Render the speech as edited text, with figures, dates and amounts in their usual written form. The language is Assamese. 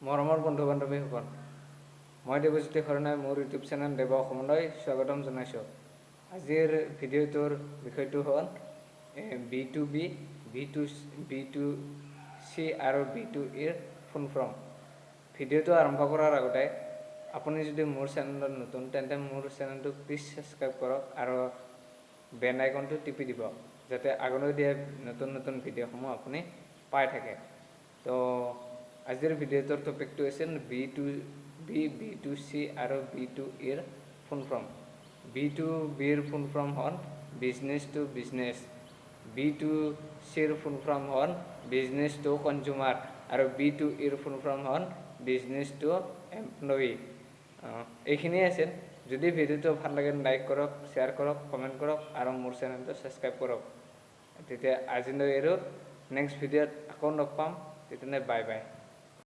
মৰমৰ বন্ধু বান্ধৱীসকল, মই দেৱজ্যোতি শৰণাই মোৰ ইউটিউব চেনেল দেৱ অসমলৈ স্বাগতম জনাইছোঁ। আজিৰ ভিডিঅ'টোৰ বিষয়টো হ'ল B2B, B2C আৰু B2Eৰ ফুল ফৰ্ম। ভিডিঅ'টো আৰম্ভ কৰাৰ আগতে আপুনি যদি মোৰ চেনেলত নতুন তেন্তে মোৰ চেনেলটো প্লিজ ছাবস্ক্ৰাইব কৰক আৰু বেল আইকনটো টিপি দিব, যাতে আগলৈ দিয়া নতুন নতুন ভিডিঅ'সমূহ আপুনি পাই থাকে। তো আজিৰ ভিডিঅ'টোৰ টপিকটো আছিল B2B, B2C আৰু B2Eৰ ফুল ফৰ্ম। B2Bৰ ফুল ফৰ্ম হ'ল বিজনেছ টু বিজনেছ, B2Cৰ ফুল ফৰ্ম হ'ল বিজনেছ টু কনজিউমাৰ আৰু B2Eৰ ফুল ফৰ্ম হ'ল বিজনেছ টু এমপ্লয়ী। এইখিনিয়ে আছিল। যদি ভিডিঅ'টো ভাল লাগে লাইক কৰক, শ্বেয়াৰ কৰক, কমেণ্ট কৰক আৰু মোৰ চেনেলটো ছাবস্ক্ৰাইব কৰক। তেতিয়া আজিলৈ নেক্সট ভিডিঅ'ত আকৌ লগ পাম। তেতিয়াহ'লে বাই বাই।